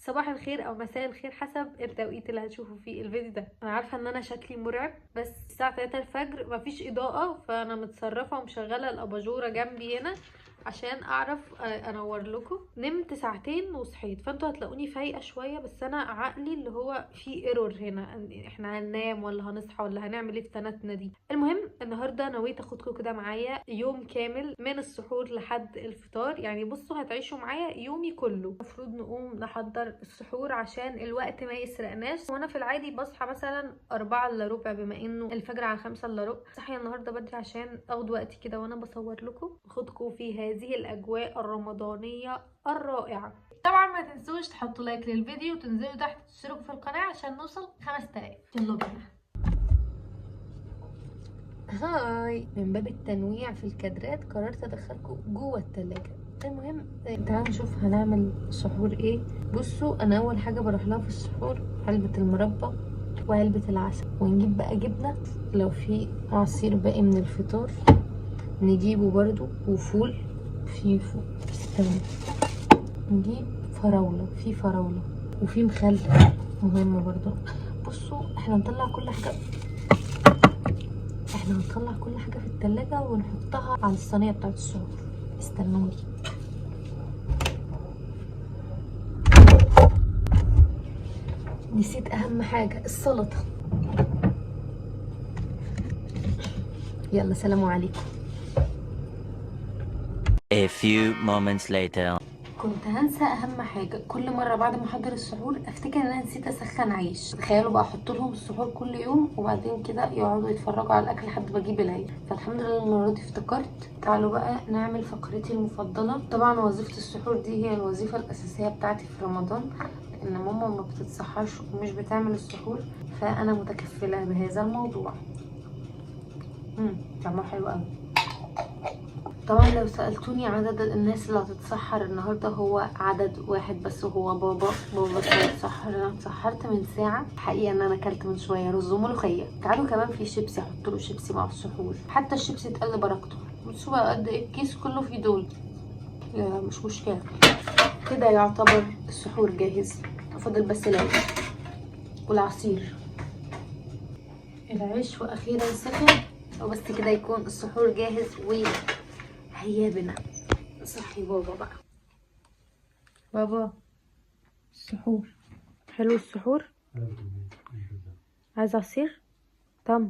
صباح الخير او مساء الخير حسب التوقيت اللي هتشوفوا فيه الفيديو ده. انا عارفه ان انا شكلي مرعب، بس الساعه 3 الفجر مفيش اضاءه، فانا متصرفه ومشغله الاباجوره جنبي هنا عشان اعرف انور لكم. نمت ساعتين وصحيت، فانتوا هتلاقوني فايقه شويه، بس انا عقلي اللي هو في ايرور هنا، احنا هننام ولا هنصحى ولا هنعمل ايه في سنتنا دي. المهم النهارده نويت اخدكم كده معايا يوم كامل من السحور لحد الفطار. يعني بصوا هتعيشوا معايا يومي كله. المفروض نقوم نحضر السحور عشان الوقت ما يسرقناش، وانا في العادي بصحى مثلا 4 الا ربع، بما انه الفجر على 5 الا ربع. صحيه النهارده بدري عشان اخد وقتي كده وانا بصور لكم، اخدكم في هذه الاجواء الرمضانيه الرائعه. طبعا ما تنسوش تحطوا لايك للفيديو وتنزلوا تحت تشتركوا في القناه عشان نوصل 5000. يلا بينا. هاي، من باب التنويع في الكادرات قررت ادخلكم جوه التلاجة. المهم تعالوا نشوف هنعمل سحور ايه. بصوا انا اول حاجه بروح لها في السحور علبه المربى وعلبه العسل، ونجيب بقى جبنه لو في عصير باقي من الفطار نجيبه برضو، وفول. في فول، استنى، نجيب فراوله، في فراوله وفي مخلل مهم برضو. بصوا احنا هنطلع كل حاجه في التلاجة ونحطها على الصينية بتاعت السحور. استنوني. نسيت اهم حاجة، السلطة. يلا سلام عليكم. A few moments later. كنت هنسى اهم حاجه، كل مره بعد ما احضر السحور افتكر ان انا نسيت اسخن عيش. تخيلوا بقى احط لهم السحور كل يوم وبعدين كده يقعدوا يتفرجوا على الاكل لحد ما اجيب العيش. فالحمد لله المره دي افتكرت. تعالوا بقى نعمل فقرتي المفضله. طبعا وظيفه السحور دي هي الوظيفه الاساسيه بتاعتي في رمضان، لان ماما ما بتتصحاش ومش بتعمل السحور، فانا متكفله بهذا الموضوع. طعمه حلو قوي. طبعا لو سألتوني عدد الناس اللي هتتسحر النهاردة هو عدد واحد بس، وهو بابا بس هيتسحر. انا اتسحرت من ساعة، الحقيقة ان انا اكلت من شوية رز وملوخية. تعالوا كمان في شيبسي، احط له شيبسي مع السحور، حتى الشيبسي اتقل بركته. بصوا بقى قد ايه الكيس كله فيه دول. مش مشكلة، كده يعتبر السحور جاهز. فاضل بس العيش والعصير. العيش واخيرا سخن، وبس كده يكون السحور جاهز. هيا بنا صحي بابا بقى. بابا السحور حلو. السحور عايز عصير تمر.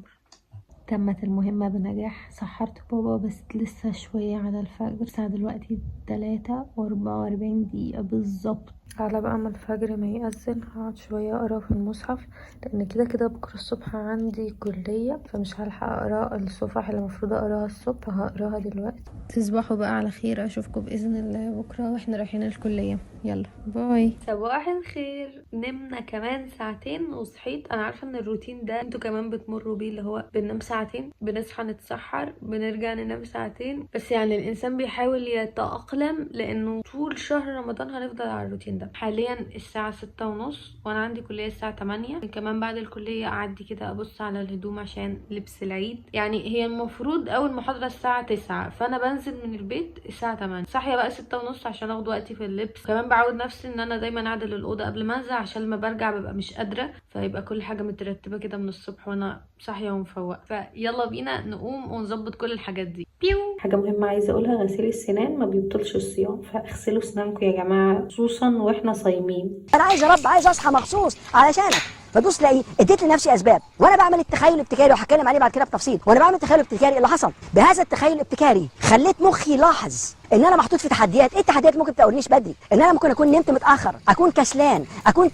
تمت المهمة بنجاح، سحرت بابا بس لسه شوية على الفجر. الساعة دلوقتي 3:44 بالظبط. على بقى ما الفجر ما يأذن هقعد شوية اقرا في المصحف، لان كده كده بكرة الصبح عندي كلية، فمش هلحق اقرا الصفح اللي المفروض اقراها الصبح، هقراها دلوقتي. تصبحوا بقى على خير، اشوفكم باذن الله بكرة واحنا رايحين الكلية. يلا باي. صباح الخير. نمنا كمان ساعتين وصحيت. انا عارفة ان الروتين ده انتوا كمان بتمروا بيه، اللي هو بننام ساعتين بنصحى نتسحر بنرجع ننام ساعتين، بس يعني الانسان بيحاول يتأقلم، لانه طول شهر رمضان هنفضل على الروتين ده. حاليا الساعة 6:30 وانا عندي كلية الساعة 8. كمان بعد الكلية اعدي كده ابص على الهدوم عشان لبس العيد. يعني هي المفروض اول محاضرة الساعة 9، فانا بنزل من البيت الساعة 8. صاحية بقى 6:30 عشان اخد وقتي في اللبس. كمان بعود نفسي ان انا دايما اعدل الأوضة قبل ما انزل، عشان لما برجع ببقى مش قادرة، فيبقى كل حاجة مترتبة كده من الصبح وانا صاحية ومفوقة. فيلا بينا نقوم ونظبط كل الحاجات دي. بيو. حاجة مهمة عايزة اقولها، غسيل السنان ما بيبطلش الصيام، فاغسلوا سنانكم يا جماعة، خصوصا واحنا صايمين. انا عايز يا رب، عايز اصحى مخصوص علشانك. فبص تلاقي اديت لنفسي اسباب، وانا بعمل التخيل الابتكاري وهتكلم عليه بعد كده بتفصيل. وانا بعمل التخيل الابتكاري اللي حصل بهذا التخيل الابتكاري خليت مخي يلاحظ ان انا محطوط في تحديات. ايه التحديات؟ ممكن تقولنيش بدري، ان انا ممكن اكون نمت متاخر، اكون كسلان، اكون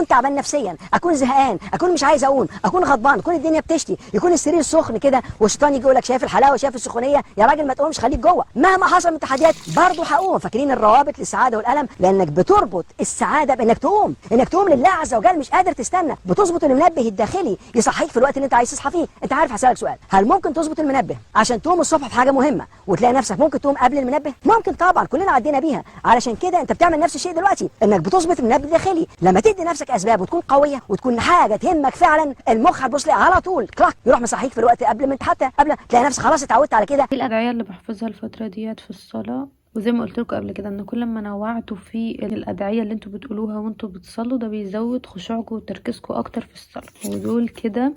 تعبان نفسيا، اكون زهقان، اكون مش عايز اقوم، اكون غضبان، اكون الدنيا بتشتي، يكون السرير سخن كده والشيطان يجي يقول لك شايف الحلاوه، شايف السخونيه، يا راجل ما تقومش خليك جوه. مهما حصل من تحديات برضه هقوم. فاكرين الروابط للسعاده والالم؟ لانك بتربط السعاده بانك تقوم، انك تقوم لله عز وجل، مش قادر تستنى. بتظبط المنبه الداخلي يصحيك في الوقت اللي انت عايز تصحى فيه. انت عارف، هسالك سؤال، هل ممكن تظبط المنبه عشان تقوم الصبح في حاجه مهمه وتلاقي نفسك ممكن تقوم قبل المنبه؟ ممكن طبعا، كلنا عدينا بيها. علشان كده انت بتعمل نفس الشيء دلوقتي، انك بتظبط المنبه الداخلي. لما تدي نفسك اسباب وتكون قويه وتكون حاجه تهمك فعلا، المخ هتبص على طول كلاك يروح مصحيك في الوقت قبل ما انت حتى قبل تلاقي نفسك خلاص اتعودت على كده. الادعيه اللي بحفظها الفتره ديت في الصلاه، وزي ما قلت لكم قبل كده ان كل ما نوعتوا في الادعيه اللي انتوا بتقولوها وانتوا بتصلوا ده بيزود خشوعكم وتركيزكم اكتر في الصلاه. ودول كده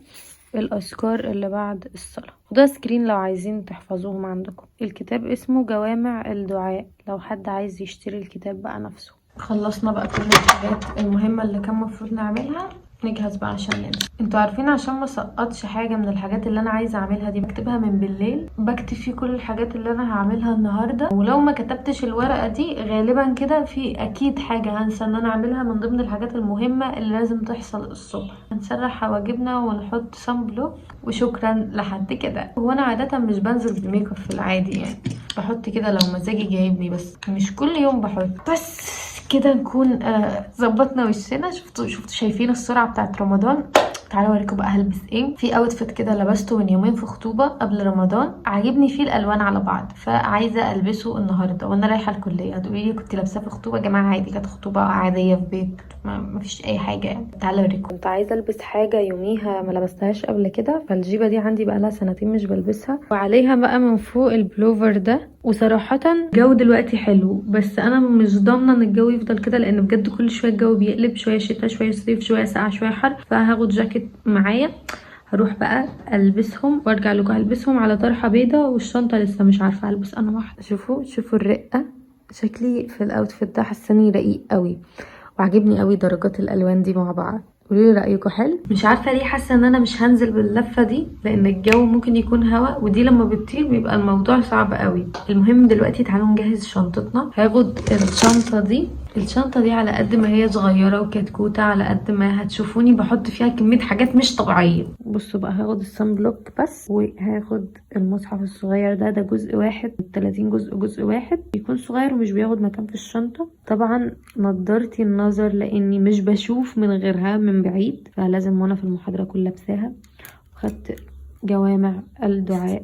الاذكار اللي بعد الصلاه. وده سكرين لو عايزين تحفظوهم عندكم. الكتاب اسمه جوامع الدعاء لو حد عايز يشتري الكتاب بقى نفسه. خلصنا بقى كل الحاجات المهمه اللي كان المفروض نعملها، نجهز بقى عشان ننسى. انتوا عارفين عشان ما سقطش حاجه من الحاجات اللي انا عايزه اعملها دي بكتبها من بالليل، بكتب فيه كل الحاجات اللي انا هعملها النهارده. ولو ما كتبتش الورقه دي غالبا كده في اكيد حاجه هنسى ان انا اعملها من ضمن الحاجات المهمه اللي لازم تحصل الصبح. هنسرح حواجبنا ونحط صن بلوك وشكرا لحد كده. هو انا عاده مش بنزل بميك اب في العادي يعني، بحط كده لو مزاجي جايبني بس مش كل يوم بحط. بس كده نكون ظبطنا وشنا. شفتوا شايفين السرعه بتاعت رمضان؟ تعالوا اوريكم بقى هلبس ايه. في اوتفيت كده لبسته من يومين في خطوبه قبل رمضان، عاجبني فيه الالوان على بعض فعايزه البسه النهارده وانا رايحه الكليه. هتقولي لي كنت لابساه في خطوبه؟ يا جماعه عادي، كانت خطوبه عاديه في بيت، ما فيش اي حاجه يعني. تعالوا اوريكم. كنت عايزه البس حاجه يوميها ما لبستهاش قبل كده، فالجيبه دي عندي بقى لها سنتين مش بلبسها، وعليها بقى من فوق البلوفر ده. وصراحه الجو دلوقتي حلو بس انا مش ضامنه ان الجو يفضل كده، لان بجد كل شويه الجو بيقلب، شويه شتاء شويه صيف شويه ساقعه شويه حر. فهاخد جاكيت معايا، هروح بقى البسهم وارجع لكم البسهم على طرحه بيضه. والشنطه لسه مش عارفه البس انا واحده. شوفوا الرقه، شكلي في الاوتفيت ده حاساني رقيق قوي، وعجبني قوي درجات الالوان دي مع بعض. قولوا لي رايكم حلو. مش عارفه ليه حاسه ان انا مش هنزل باللفه دي، لان الجو ممكن يكون هواء ودي لما بتطير بيبقى الموضوع صعب قوي. المهم دلوقتي تعالوا نجهز شنطتنا. هاخد الشنطه دي على قد ما هي صغيره وكتكوته، على قد ما هتشوفوني بحط فيها كميه حاجات مش طبيعيه. بصوا بقى، هاخد الصن بلوك بس، وهاخد المصحف الصغير ده جزء واحد، 30 جزء واحد، بيكون صغير ومش بياخد مكان في الشنطه. طبعا نضارتي النظر لاني مش بشوف من غيرها من بعيد، فلازم وانا في المحاضره اكون لابساها. وخدت جوامع الدعاء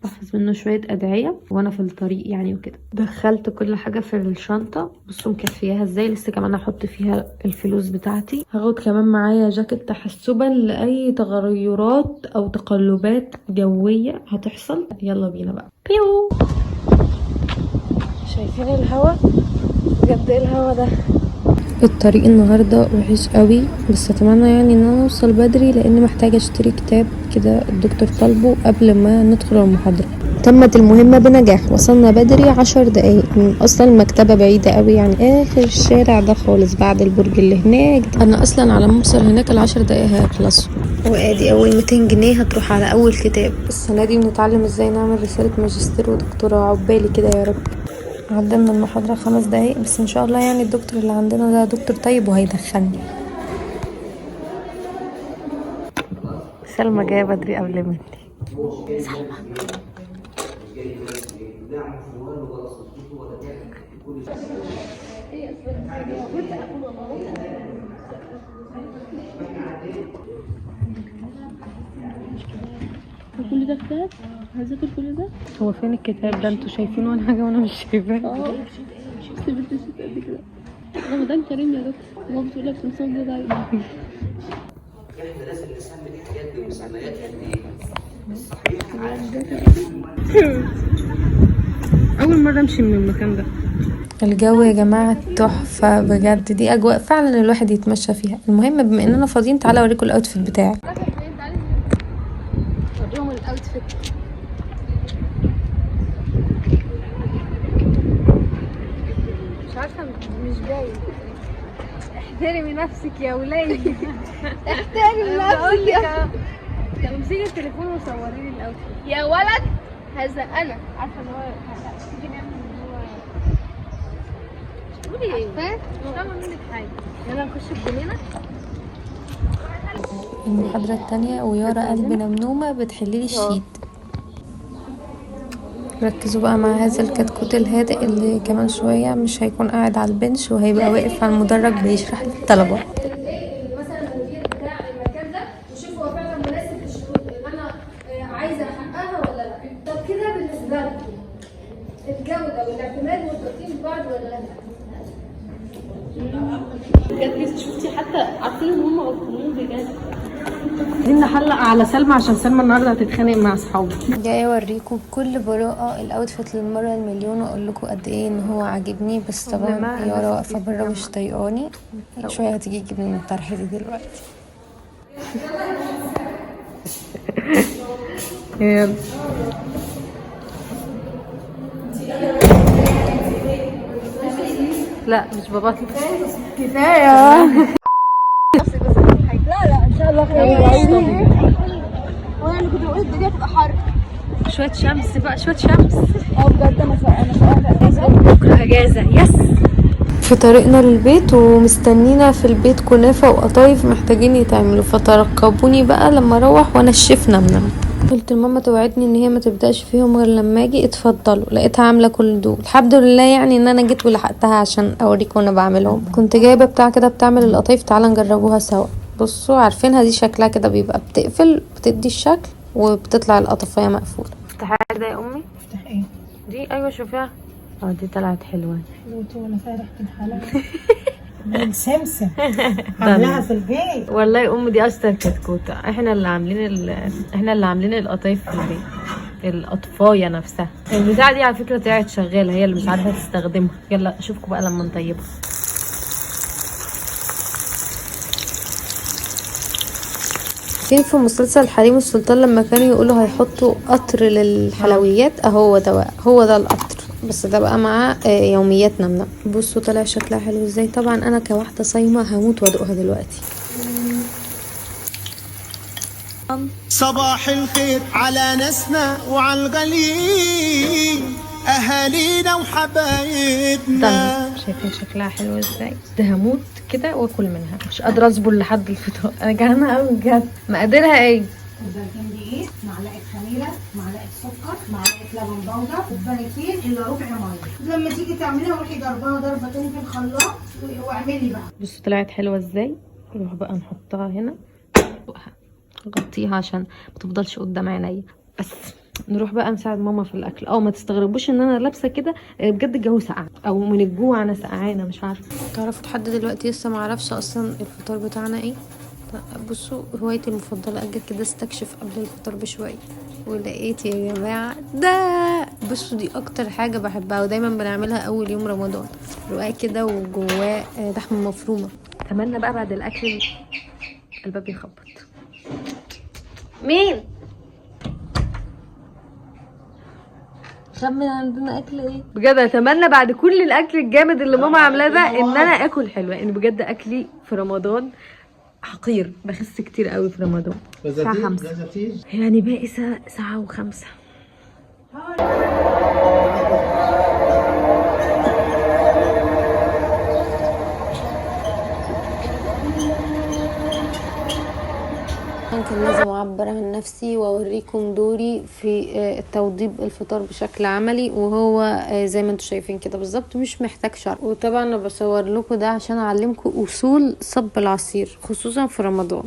بحفظ منه شويه ادعيه وانا في الطريق يعني وكده. دخلت كل حاجه في الشنطه، بصوا مكفياها ازاي. لسه كمان هحط فيها الفلوس بتاعتي. هاخد كمان معايا جاكيت تحسبا لاي تغيرات او تقلبات جويه هتحصل. يلا بينا بقى. بيو. شايفين الهوا؟ بجد ايه الهوا ده. الطريق النهارده وحش قوي، بس اتمنى يعني ان انا اوصل بدري، لان محتاجه اشتري كتاب كده الدكتور طالبه قبل ما ندخل المحاضره. تمت المهمه بنجاح، وصلنا بدري 10 دقايق. اصلا المكتبه بعيده قوي يعني، اخر الشارع ده خالص بعد البرج اللي هناك. انا اصلا على ما اوصل هناك ال10 دقايق هيخلصوا. وادي اول 200 جنيه هتروح على اول كتاب. السنه دي بنتعلم ازاي نعمل رساله ماجستير ودكتوراه، عقبالي كده يا رب. عدى من المحاضرة 5 دقايق بس ان شاء الله يعني الدكتور اللي عندنا ده دكتور طيب وهيدخلني. سلمى جاية بدري قبل مني. سلمى كل ده كتاب؟ هذاكر كل ده؟ هو فين الكتاب ده؟ انتوا شايفينه وانا حاجة وانا مش شايفاه. شفت بنت الشتا قد كده. رمضان كريم يا دكتور. ماما بتقول لك تنصب ده دايما. احنا لازم نسمي الحاجات دي مسمياتها ايه؟ الصحيحه اول مرة امشي من المكان ده. الجو يا جماعة تحفة بجد، دي اجواء فعلا الواحد يتمشى فيها. المهم بما اننا فاضيين تعالى اوريكم الاوتفيت بتاعي. وريهم الاوتفيت. مش عارفة مش باين. احترمي نفسك يا ولادي. احترمي نفسك يا. طب امسكي التليفون وصوري لي الاوتفيت. يا ولد هذا انا عارفة ان هو تيجي نعمل قولي ايه؟ مش طالبة منك حاجة. يلا نخش الجنينة. المحاضرة التانية ويارا قلب نمنومة بتحليلي الشيت. ركزوا بقى مع هذا الكتكوت الهادئ اللي كمان شوية مش هيكون قاعد على البنش وهيبقى واقف على المدرج بيشرح للطلبة. مثلا المدير بتاع المكان ده وشوف هو فعلا مناسب للشروط اللي انا عايزه احققها ولا لا. طب كده بالنسبه لكم الجوده والاعتماد مرتبطين ببعض ولا لا؟ بجد شفتي حتى عارفين ان هم غلطانين بجد. عايزين نحلق على سلمى عشان سلمى النهارده هتتخانق مع اصحابها. جايه اوريكم بكل براءه الاوتفيت للمره المليون واقول لكم قد ايه ان هو عاجبني. بس طبعا يارا واقفه بره مش طايقاني. شويه هتيجي تجيبني من الطرح دي دلوقتي. يلا لا مش باباكي كفايه. لا ان شاء الله خير. وانا كنت بقول الدنيا تبقى حر. شويه شمس بقى، شويه شمس. بجد انا شقاها اجازه. بكره اجازه يس. في طريقنا للبيت ومستنينا في البيت كنافه وقطايف محتاجين يتعملوا، فترقبوني بقى لما اروح وانشف نمنم. قلت لماما توعدني ان هي ما تبداش فيهم غير لما اجي. اتفضلوا، لقيتها عامله كل دول. الحمد لله يعني ان انا جيت ولحقتها عشان اوريكم وانا بعملهم. كنت جايبه بتاع كده بتعمل القطايف، تعالى نجربوها سوا. بصوا عارفينها دي شكلها كده بيبقى بتقفل بتدي الشكل وبتطلع القطفيه مقفوله. افتحي ده يا امي. افتح ايه؟ دي ايوه شوفيها. دي طلعت حلوه. وانا فيها ريحه الحلاوه. من سمسم عاملاها في البيت. والله يا ام دي اشطر كتكوته. احنا اللي عاملين القطايف في البيت. القطفايه نفسها. البتاعه دي على فكره طلعت شغاله، هي اللي مش عارفه تستخدمها. يلا اشوفكم بقى لما نطيبها. في مسلسل حريم السلطان لما كانوا يقولوا هيحطوا قطر للحلويات، اهو ده بقى، هو ده القطر. بس ده بقى مع يوميات نمنم. بصوا طلع شكلها حلو ازاي. طبعا انا كواحده صايمه هموت وادوقها دلوقتي. صباح الخير على ناسنا وعلى الغاليين، اهالينا وحبايبنا. شايفين شكلها حلو ازاي؟ ده هموت كده واكل منها، مش قادره اصبر لحد الفطار. انا جعانه قوي بجد. مقاديرها ايه؟ كوبايتين دقيق، معلقه خميره، معلقه سكر، معلقه لبن بودر، كوبايتين الا ربع ميه. لما تيجي تعمليها روحي ضربها ضربه تاني في الخلاط واعملي بقى. بصوا طلعت حلوه ازاي. نروح بقى نحطها هنا، نغطيها عشان ما تفضلش قدام عينيا. بس نروح بقى نساعد ماما في الاكل. ما تستغربوش ان انا لابسه كده، بجد الجو سقع او من الجوع انا سقعانه مش عارفه. تعرفوا لحد دلوقتي لسه ما اعرفش اصلا الفطار بتاعنا ايه. بصوا هوايتي المفضله اجي كده استكشف قبل الفطار بشويه، ولقيت يا جماعه ده. بصوا دي اكتر حاجه بحبها ودايما بنعملها اول يوم رمضان. رقاق كده وجواه لحمه مفرومه. اتمنى بقى بعد الاكل الباب يخبط. مين؟ خمن عندنا اكل ايه؟ بجد اتمنى بعد كل الاكل الجامد اللي ماما عاملاه ده ان انا اكل حلوه. ان بجد اكلي في رمضان حقير. بخس كتير قوي في رمضان. الساعه 5 يعني باقي ساعه و5. كان لازم اعبر عن نفسي واوريكم دوري في التوضيب الفطار بشكل عملي، وهو زي ما انتم شايفين كده بالظبط، مش محتاج شرح. وطبعا انا بصور لكم ده عشان اعلمكم اصول صب العصير خصوصا في رمضان.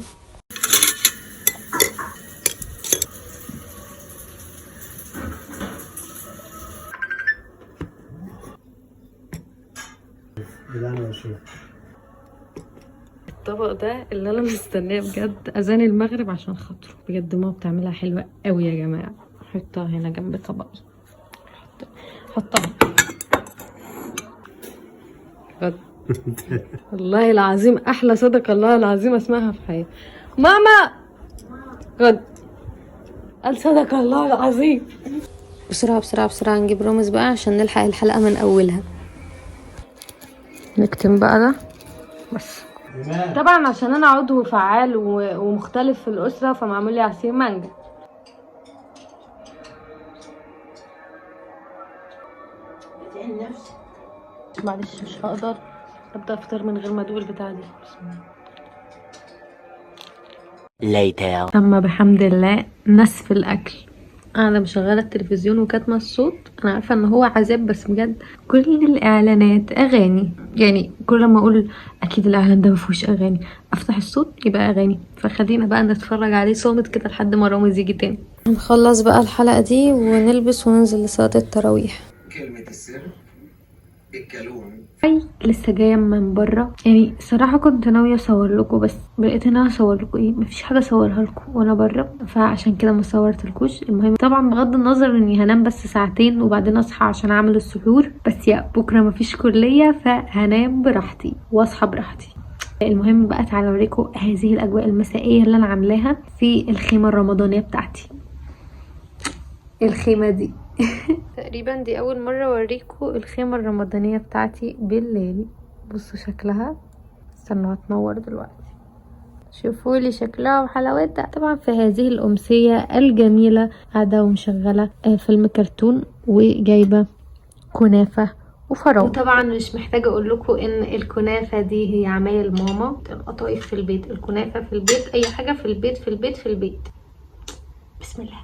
الطبق ده اللي انا مستنيه بجد اذان المغرب عشان خاطره. بجد ماما بتعملها حلوه قوي يا جماعه. حطها هنا جنب طبقي. حطها بجد. والله العظيم احلى صدق الله العظيم اسمعها في حياتي. ماما بجد قال صدق الله العظيم. بسرعه بسرعه بسرعه نجيب رامز بقى عشان نلحق الحلقه من اولها. نكتم بقى ده بس. طبعا عشان انا عضو فعال ومختلف في الاسره فمعمول لي عصير مانجا. معلش مش هقدر ابدا افطر من غير ما ادوق البتاعه دي. بسم الله. Later. تم بحمد الله نسف الاكل. انا مشغله التلفزيون وكاتمه الصوت. انا عارفه ان هو عذاب بس بجد كل الاعلانات اغاني. يعني كل ما اقول اكيد الاعلان ده مفيهوش اغاني افتح الصوت يبقى اغاني. فخلينا بقى نتفرج عليه صامت كده لحد ما رامز يجي تاني. نخلص بقى الحلقه دي ونلبس وننزل لصلاه التراويح. كلمة السر الكالون. لسه جايه من بره، يعني صراحه كنت ناويه اصور لكم، بس لقيت ان انا اصور لكم ايه، مفيش حاجه اصورها لكم وانا بره، فعشان كده ما صورتلكوش. المهم طبعا بغض النظر اني هنام بس ساعتين وبعدين اصحى عشان اعمل السحور، بس يا بكره مفيش كليه فهنام براحتي واصحى براحتي. المهم بقى تعالوا اوريكم هذه الاجواء المسائيه اللي انا عاملاها في الخيمه الرمضانيه بتاعتي. الخيمه دي تقريبا دي اول مره اوريكم الخيمه الرمضانيه بتاعتي بالليل. بصوا شكلها، استنوا هتنور دلوقتي، شوفوا لي شكلها وحلاوتها. طبعا في هذه الامسيه الجميله قاعده ومشغله فيلم كرتون وجايبه كنافه وفراوله. وطبعا مش محتاجه اقول لكم ان الكنافه دي هي عمايل ماما، القطايف في البيت، الكنافه في البيت، اي حاجه في البيت في البيت في البيت. بسم الله،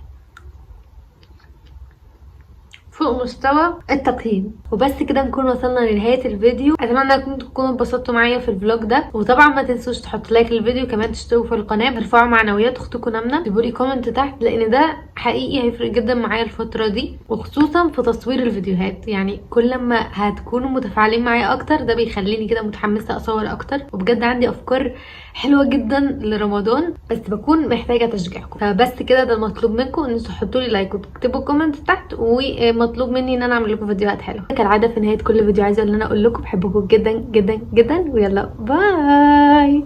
فوق مستوى التقييم. وبس كده نكون وصلنا لنهايه الفيديو. اتمنى انكم تكونوا اتبسطتوا معايا في الفلوج ده، وطبعا ما تنسوش تحطوا لايك للفيديو، كمان تشتركوا في القناه، ترفعوا معنويات اختكم نمنه، اكتبوا لي كومنت تحت لان ده حقيقي هيفرق جدا معايا الفتره دي، وخصوصا في تصوير الفيديوهات. يعني كل ما هتكونوا متفاعلين معايا اكتر ده بيخليني كده متحمسه اصور اكتر، وبجد عندي افكار حلوه جدا لرمضان بس بكون محتاجه تشجيعكم. فبس كده ده المطلوب منكم، ان تحطوا لي لايك وتكتبوا كومنت تحت، ومطلوب مني ان انا اعمل لكم فيديوهات حلوه. كالعاده في نهايه كل فيديو عايزه ان انا اقول لكم بحبكم جدا جدا جدا، ويلا باي.